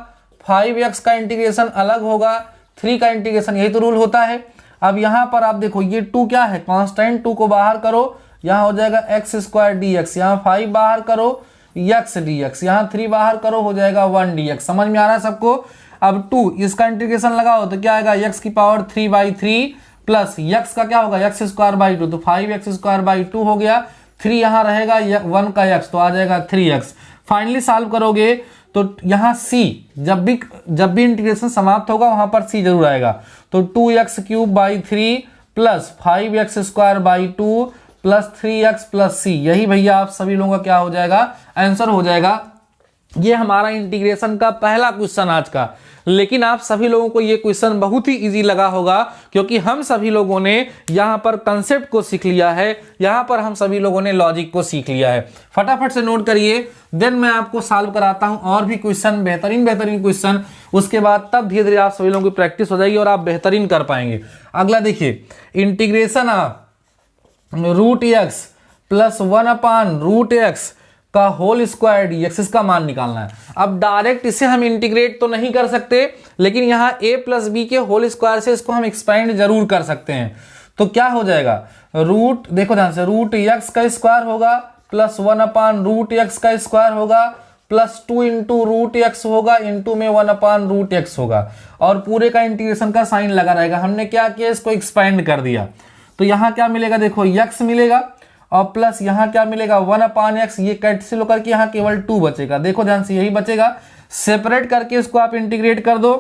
S1: 5x का इंटीग्रेशन अलग होगा, 3 का इंटीग्रेशन, यही तो रूल होता है। अब यहाँ पर आप देखो ये 2 क्या है, कांस्टेंट, 2 को बाहर करो, यहाँ हो जाएगा x स्क्वायर dx, यहाँ 5 बाहर करो x dx, यहाँ 3 बाहर करो, हो जाएगा 1 dx। समझ में आ रहा है सबको। अब 2 इसका इंटीग्रेशन लगाओ तो क्या आएगा, x की पावर 3/3 प्लस x का क्या होगा, x स्क्वायर बाई 2, तो 5x स्क्वायर बाई 2 हो गया। 3 यहाँ रहेगा, 1 का x तो आ जाएगा 3x। फाइनली सॉल्व करोगे तो यहाँ c, जब भी इंटीग्रेशन समाप्त होगा वहां पर c जरूर आएगा। तो 2x³ by 3 plus 5x square by 2 plus 3x plus C, यही भैया आप सभी लोगों का क्या हो जाएगा, आंसर हो जाएगा। ये हमारा इंटीग्रेशन का पहला क्वेश्चन आज का। लेकिन आप सभी लोगों को ये क्वेश्चन बहुत ही इजी लगा होगा, क्योंकि हम सभी लोगों ने यहाँ पर कंसेप्ट को सीख लिया है, यहाँ पर हम सभी लोगों ने लॉजिक को सीख लिया है। फटाफट से नोट करिए, देन मैं आपको सॉल्व कराता हूँ और भी क्वेश्चन, बेहतरीन क्वेश्चन। उसके बाद तब धीरे धीरे आप सभी लोगों की प्रैक्टिस हो जाएगी और आप बेहतरीन कर पाएंगे। अगला देखिए, integration of root x plus 1/√x का होल स्क्वायर dx, इसका मान निकालना है। अब डायरेक्ट इसे हम इंटीग्रेट तो नहीं कर सकते, लेकिन यहाँ a प्लस बी के होल स्क्वायर से इसको हम एक्सपेंड जरूर कर सकते हैं। तो क्या हो जाएगा, रूट, देखो ध्यान से, रूट x का स्क्वायर होगा प्लस 1/√x का स्क्वायर होगा प्लस 2 इंटू रूट एक्स होगा, इंटू में 1/√x होगा, और पूरे का इंटीग्रेशन का साइन लगा रहेगा। हमने क्या किया, इसको एक्सपेंड कर दिया। तो यहाँ क्या मिलेगा, देखो x मिलेगा और प्लस यहाँ क्या मिलेगा 1/x, ये कैंसिल होकर के यहाँ केवल 2 बचेगा। देखो ध्यान से, यही बचेगा। सेपरेट करके इसको आप इंटीग्रेट कर दो,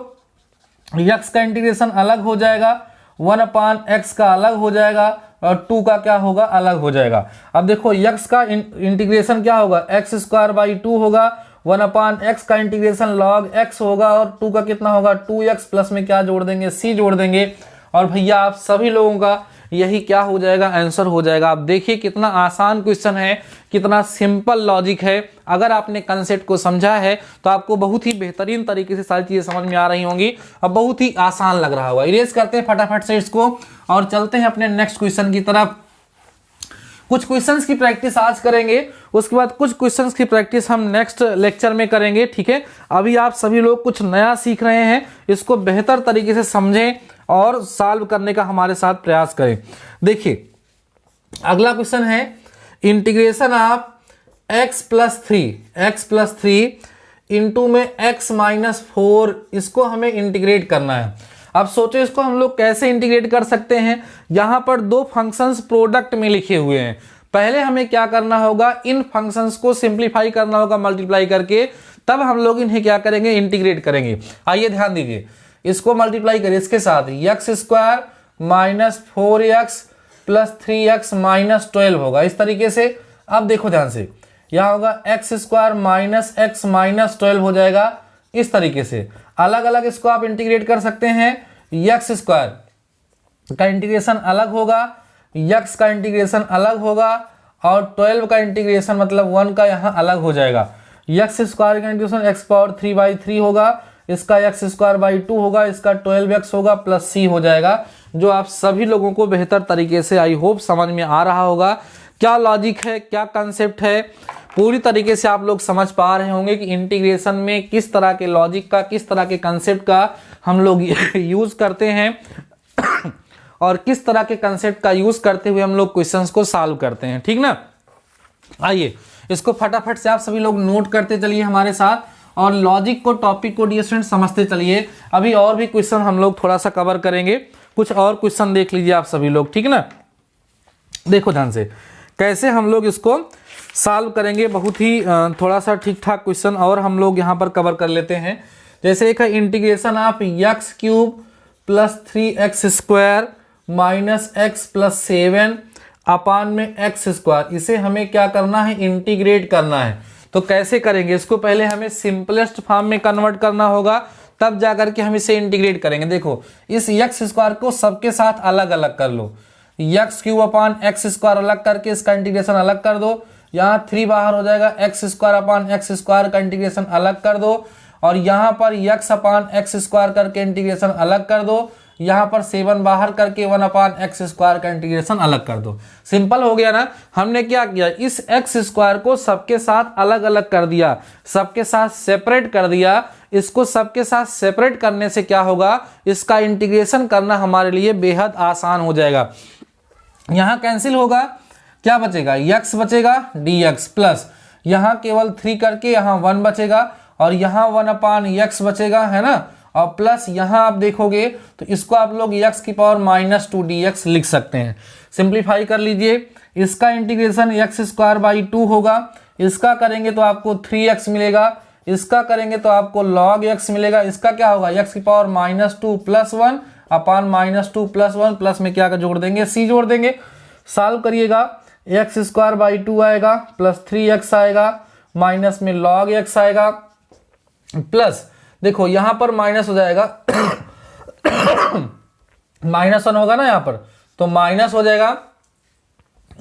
S1: x का इंटीग्रेशन अलग हो जाएगा, 1/x का अलग हो जाएगा और 2 का क्या होगा, अलग हो जाएगा। अब देखो x का इंटीग्रेशन क्या होगा, x²/2 होगा, 1/x का इंटीग्रेशन log x होगा और 2 का कितना होगा, 2x, प्लस में क्या जोड़ देंगे, c जोड़ देंगे। और भैया आप सभी लोगों का यही क्या हो जाएगा, आंसर हो जाएगा। आप देखिए कितना आसान क्वेश्चन है, कितना सिंपल लॉजिक है। अगर आपने कंसेप्ट को समझा है तो आपको बहुत ही बेहतरीन तरीके से सारी चीजें समझ में आ रही होंगी, अब बहुत ही आसान लग रहा होगा। इरेज करते हैं फटाफट से इसको और चलते हैं अपने नेक्स्ट क्वेश्चन की तरफ। कुछ क्वेश्चंस की प्रैक्टिस आज करेंगे, उसके बाद कुछ क्वेश्चंस की प्रैक्टिस हम नेक्स्ट लेक्चर में करेंगे, ठीक है। अभी आप सभी लोग कुछ नया सीख रहे हैं, इसको बेहतर तरीके से समझें और सॉल्व करने का हमारे साथ प्रयास करें। देखिए अगला क्वेश्चन है, integration of x plus 3 into में x-4, इसको हमें इंटीग्रेट करना है। अब सोचो इसको हम लोग कैसे इंटीग्रेट कर सकते हैं। यहां पर दो फंक्शंस प्रोडक्ट में लिखे हुए हैं, पहले हमें क्या करना होगा, इन फंक्शंस को सिंप्लीफाई करना होगा मल्टीप्लाई करके, तब हम लोग इन्हें क्या करेंगे, इंटीग्रेट करेंगे। आइए ध्यान दीजिए, इसको मल्टीप्लाई करिए इसके साथ, x² minus 4x plus 3x minus 12 होगा, इस तरीके से। अब देखो ध्यान से, यहां होगा x² माइनस x माइनस 12 हो जाएगा, इस तरीके से। अलग अलग इसको आप इंटीग्रेट कर सकते हैं, x² का इंटीग्रेशन अलग होगा, x का इंटीग्रेशन अलग होगा और 12 का इंटीग्रेशन मतलब 1 का यहाँ अलग हो जाएगा। x² का इंटीग्रेशन x⁴/3 होगा, इसका x²/2 होगा, इसका 12x होगा प्लस c हो जाएगा, जो आप सभी लोगों को बेहतर तरीके से आई होप समझ में आ रहा होगा। क्या लॉजिक है, क्या कंसेप्ट है, पूरी तरीके से आप लोग समझ पा रहे होंगे कि इंटीग्रेशन में किस तरह के लॉजिक का, किस तरह के कंसेप्ट का हम लोग यूज करते हैं और किस तरह के कंसेप्ट का यूज करते हुए हम लोग क्वेश्चंस को सॉल्व करते हैं, ठीक ना। आइए इसको फटाफट से आप सभी लोग नोट करते चलिए हमारे साथ और लॉजिक को, टॉपिक को डियर स्टूडेंट समझते चलिए। अभी और भी क्वेश्चन हम लोग थोड़ा सा कवर करेंगे, कुछ और क्वेश्चन देख लीजिए आप सभी लोग, ठीक ना। देखो ध्यान से कैसे हम लोग इसको सॉल्व करेंगे, बहुत ही थोड़ा सा ठीक ठाक क्वेश्चन और हम लोग यहाँ पर कवर कर लेते हैं। जैसे एक है integration of x³ plus 3x² minus x plus 7 अपान में x², इसे हमें क्या करना है, इंटीग्रेट करना है। तो कैसे करेंगे इसको, पहले हमें सिंपलेस्ट फॉर्म में कन्वर्ट करना होगा, तब जाकर के हम इसे इंटीग्रेट करेंगे। देखो इस x² को सबके साथ अलग अलग कर लो, x³ अलग करके इसका इंटीग्रेशन अलग कर दो, यहाँ 3 बाहर हो जाएगा, x² का इंटीग्रेशन अलग कर दो और यहाँ पर x/x² करके इंटीग्रेशन अलग कर दो, यहाँ पर 7 बाहर करके 1/x² का इंटीग्रेशन अलग कर दो। सिंपल हो गया ना। हमने क्या किया, इस x² को सबके साथ अलग अलग कर दिया, सबके साथ सेपरेट कर दिया। इसको सबके साथ सेपरेट करने से क्या होगा, इसका इंटीग्रेशन करना हमारे लिए बेहद आसान हो जाएगा। यहाँ कैंसिल होगा, क्या बचेगा, x बचेगा dx प्लस यहाँ केवल 3 करके यहाँ 1 बचेगा और यहाँ 1/x बचेगा, है ना, और प्लस यहाँ आप देखोगे तो इसको आप लोग x⁻² dx लिख सकते हैं। सिंप्लीफाई कर लीजिए, इसका इंटीग्रेशन x²/2 होगा, इसका करेंगे तो आपको 3x मिलेगा, इसका करेंगे तो आपको log x मिलेगा, इसका क्या होगा x⁻² प्लस 1 अपान -2 प्लस 1 प्लस में क्या जोड़ देंगे, c जोड़ देंगे। सॉल्व करिएगा एक्स स्क्वायर बाई 2 आएगा प्लस 3x आएगा माइनस में log x आएगा प्लस देखो यहां पर माइनस हो जाएगा -1 होगा ना यहां पर, तो माइनस हो जाएगा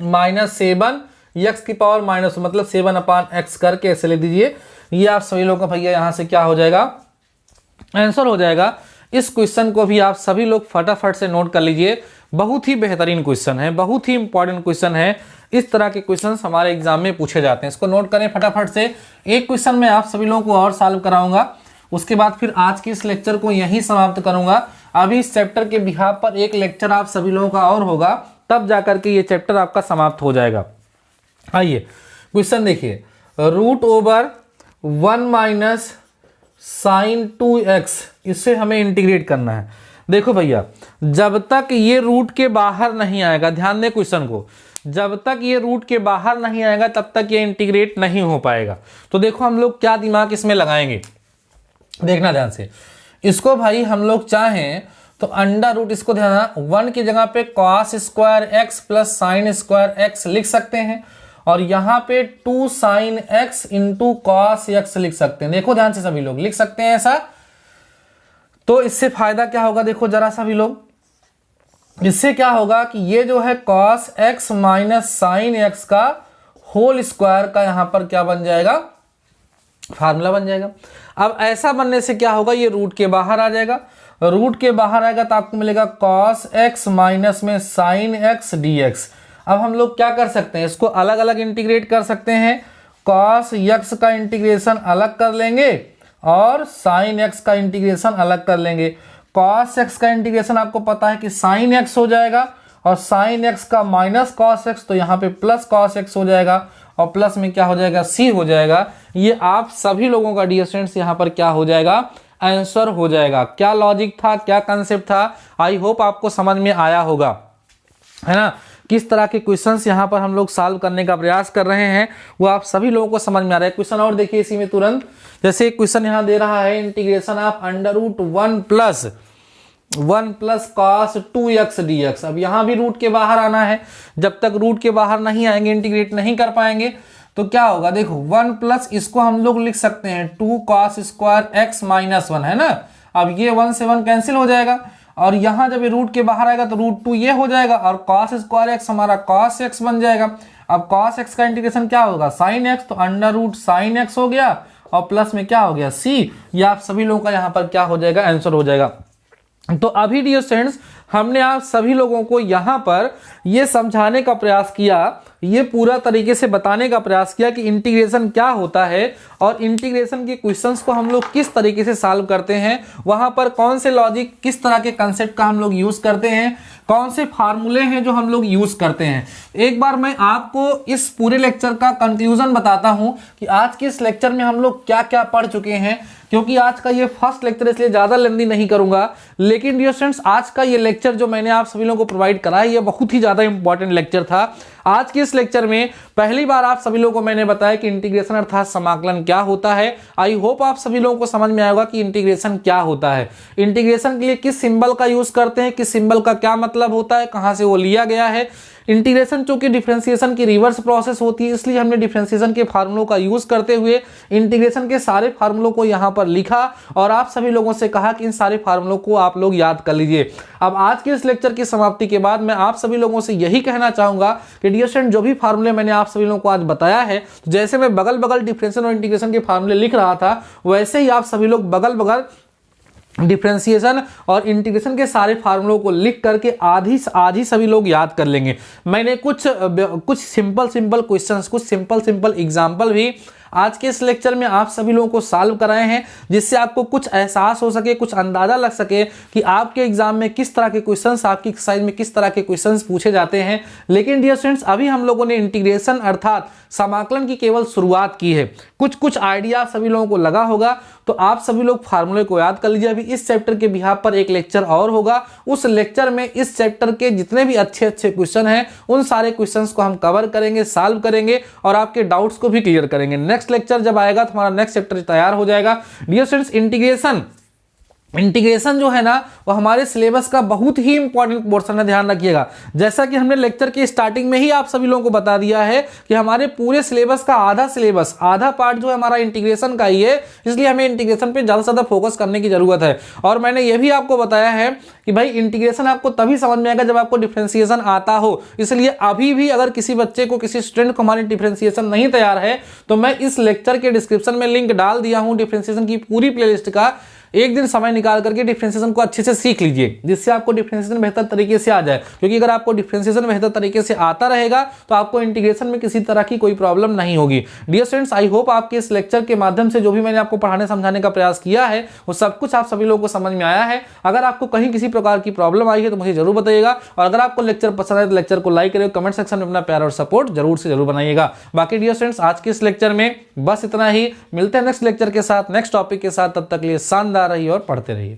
S1: -7 x की पावर माइनस मतलब 7/x करके ऐसे लिख दीजिए। ये आप सभी लोगों का भैया यहां से क्या हो जाएगा, आंसर हो जाएगा। इस क्वेश्चन को भी आप सभी लोग फटाफट से नोट कर लीजिए, बहुत ही बेहतरीन क्वेश्चन है, बहुत ही इंपॉर्टेंट क्वेश्चन है। इस तरह के क्वेश्चन हमारे एग्जाम में पूछे जाते हैं, इसको नोट करें फटाफट से। एक क्वेश्चन मैं आप सभी लोगों को और सॉल्व कराऊंगा, उसके बाद फिर आज के इस लेक्चर को यहीं समाप्त करूंगा। अभी इस चैप्टर के बिहाफ पर एक लेक्चर आप सभी लोगों का और होगा, तब जाकर के ये चैप्टर आपका समाप्त हो जाएगा। आइए क्वेश्चन देखिए, √1 - sin 2x, इससे हमें इंटीग्रेट करना है। देखो भैया जब तक ये रूट के बाहर नहीं आएगा, ध्यान दें क्वेश्चन को, जब तक ये रूट के बाहर नहीं आएगा तब तक ये इंटीग्रेट नहीं हो पाएगा। तो देखो हम लोग क्या दिमाग इसमें लगाएंगे, देखना ध्यान से। इसको भाई हम लोग चाहें तो अंडर रूट, इसको ध्यान 1 की जगह पे cos square x plus sine square x लिख सकते हैं और यहाँ पे 2 sin x into cos x लिख सकते हैं। देखो ध्यान से सभी लोग लिख सकते हैं ऐसा। तो इससे फायदा क्या होगा, देखो जरा सभी लोग, इससे क्या होगा कि ये जो है cos x minus sine x का होल स्क्वायर का यहाँ पर क्या बन जाएगा, फार्मूला बन जाएगा। अब ऐसा बनने से क्या होगा, ये रूट के बाहर आ जाएगा, रूट के बाहर आएगा तो आपको मिलेगा cos x माइनस में साइन x dx। अब हम लोग क्या कर सकते हैं, इसको अलग अलग इंटीग्रेट कर सकते हैं। cos x का इंटीग्रेशन अलग कर लेंगे और sin x का इंटीग्रेशन अलग कर लेंगे। cos x का इंटीग्रेशन आपको पता है कि sin x हो जाएगा और sin x का माइनस cos x, तो यहाँ पे प्लस cos x हो जाएगा और प्लस में क्या हो जाएगा, c हो जाएगा। ये आप सभी लोगों का डियर स्टूडेंट्स यहाँ पर क्या हो जाएगा, आंसर हो जाएगा। क्या लॉजिक था, क्या कंसेप्ट था, आई होप आपको समझ में आया होगा, है ना। किस तरह के क्वेश्चंस यहाँ पर हम लोग सॉल्व करने का प्रयास कर रहे हैं वो आप सभी लोगों को समझ में आ रहा है। क्वेश्चन और देखिए इसी में तुरंत, जैसे एक क्वेश्चन यहाँ दे रहा है, integration of √1 plus cos 2x dx। अब यहाँ भी रूट के बाहर आना है, जब तक रूट के बाहर नहीं आएंगे इंटीग्रेट नहीं कर पाएंगे। तो क्या होगा, देखो 1 प्लस इसको हम लोग लिख सकते हैं 2 cos स्क्वायर x माइनस 1, है ना। अब ये 1 से 1 कैंसिल हो जाएगा और यहाँ जब ये रूट के बाहर आएगा तो √2 ये हो जाएगा और cos स्क्वायर x हमारा cos x बन जाएगा। अब cos x का इंटीग्रेशन क्या होगा, sin x, तो √sin x हो गया और प्लस में क्या हो गया, c। ये आप सभी लोगों का यहाँ पर क्या हो जाएगा, आंसर हो जाएगा। तो अभी डियर स्टूडेंट्स हमने आप सभी लोगों को यहाँ पर ये समझाने का प्रयास किया, ये पूरा तरीके से बताने का प्रयास किया कि इंटीग्रेशन क्या होता है और इंटीग्रेशन के क्वेश्चंस को हम लोग किस तरीके से सॉल्व करते हैं, वहां पर कौन से लॉजिक, किस तरह के कंसेप्ट का हम लोग यूज करते हैं, कौन से फार्मूले हैं जो हम लोग यूज करते हैं। एक बार मैं आपको इस पूरे लेक्चर का कंक्लूजन बताता हूं कि आज के इस लेक्चर में हम लोग क्या क्या पढ़ चुके हैं, क्योंकि आज का ये फर्स्ट लेक्चर इसलिए ज्यादा लेंथी नहीं करूंगा। लेकिन डियर स्टूडेंट्स आज का ये लेक्चर जो मैंने आप सभी लोगों को प्रोवाइड करा है ये बहुत ही ज्यादा इंपॉर्टेंट लेक्चर था। आज के इस लेक्चर में पहली बार आप सभी लोगों को मैंने बताया कि इंटीग्रेशन अर्थात समाकलन क्या होता है। आई होप आप सभी लोगों को समझ में आएगा कि इंटीग्रेशन क्या होता है, इंटीग्रेशन के लिए किस सिंबल का यूज करते हैं, किस सिंबल का क्या मतलब होता है, कहां से वो लिया गया है। इंटीग्रेशन चूंकि डिफरेंशिएशन की रिवर्स प्रोसेस होती है, इसलिए हमने डिफरेंशिएशन के फार्मूलों का यूज करते हुए इंटीग्रेशन के सारे फार्मूलों को यहां पर लिखा और आप सभी लोगों से कहा कि इन सारे फार्मूलों को आप लोग याद कर लीजिए। अब आज के इस लेक्चर की समाप्ति के बाद मैं आप सभी लोगों से यही कहना चाहूंगा कि डियर स्टूडेंट जो भी फार्मूले मैंने आप सभी लोगों को आज बताया है, जैसे मैं बगल बगल डिफरेंशिएशन और इंटीग्रेशन के फार्मूले लिख रहा था, वैसे ही आप सभी लोग बगल बगल डिफरेंशिएशन और इंटीग्रेशन के सारे फार्मूलों को लिख करके आज ही सभी लोग याद कर लेंगे। मैंने कुछ सिंपल क्वेश्चंस, कुछ सिंपल एग्जांपल भी आज के इस लेक्चर में आप सभी लोगों को सॉल्व कराए हैं, जिससे आपको कुछ एहसास हो सके, कुछ अंदाजा लग सके कि आपके एग्जाम में किस तरह के क्वेश्चंस, आपकी एक्सरसाइज में किस तरह के क्वेश्चंस पूछे जाते हैं। लेकिन डियर स्टूडेंट्स अभी हम लोगों ने इंटीग्रेशन अर्थात समाकलन की केवल शुरुआत की है, कुछ आइडिया सभी लोगों को लगा होगा। तो आप सभी लोग फार्मूले को याद कर लीजिए। अभी इस चैप्टर के बिहाफ पर एक लेक्चर और होगा, उस लेक्चर में इस चैप्टर के जितने भी अच्छे क्वेश्चन हैं उन सारे क्वेश्चंस को हम कवर करेंगे, सॉल्व करेंगे और आपके डाउट्स को भी क्लियर करेंगे। नेक्स्ट लेक्चर जब आएगा तो हमारा नेक्स्ट चैप्टर तैयार हो जाएगा। डियर स्टूडेंट्स इंटीग्रेशन इंटीग्रेशन जो है ना वो हमारे सिलेबस का बहुत ही इंपॉर्टेंट पोर्शन है, ध्यान रखिएगा। जैसा कि हमने लेक्चर के स्टार्टिंग में ही आप सभी लोगों को बता दिया है कि हमारे पूरे सिलेबस का आधा पार्ट जो है हमारा इंटीग्रेशन का ही है, इसलिए हमें इंटीग्रेशन पे ज़्यादा से ज़्यादा फोकस करने की जरूरत है। और मैंने ये भी आपको बताया है कि भाई इंटीग्रेशन आपको तभी समझ में आएगा जब आपको डिफरेंशिएशन आता हो। इसलिए अभी भी अगर किसी बच्चे को, किसी स्टूडेंट को हमारी डिफरेंशिएशन नहीं तैयार है तो मैं इस लेक्चर के डिस्क्रिप्शन में लिंक डाल दिया हूं डिफरेंशिएशन की पूरी प्लेलिस्ट का। एक दिन समय निकाल करके डिफरेंशिएशन को अच्छे से सीख लीजिए, जिससे आपको डिफरेंशिएशन बेहतर तरीके से आ जाए। क्योंकि अगर आपको डिफरेंशिएशन बेहतर तरीके से आता रहेगा तो आपको इंटीग्रेशन में किसी तरह की कोई प्रॉब्लम नहीं होगी। डियर स्टूडेंट्स, आई होप आपके इस लेक्चर के माध्यम से जो भी मैंने आपको पढ़ाने समझाने का प्रयास किया है वो सब कुछ आप सभी लोगों को समझ में आया है। अगर आपको कहीं किसी प्रकार की प्रॉब्लम आई है तो मुझे जरूर बताइएगा, और अगर आपको लेक्चर पसंद आए तो लेक्चर को लाइक करिए, कमेंट सेक्शन में अपना प्यार और सपोर्ट जरूर से जरूर बनाइएगा। बाकी डियर स्टूडेंट्स, आज के इस लेक्चर में बस इतना ही। मिलते हैं नेक्स्ट लेक्चर के साथ, नेक्स्ट टॉपिक के साथ। तब तक के लिए शानदार रहिए और पढ़ते रहिए।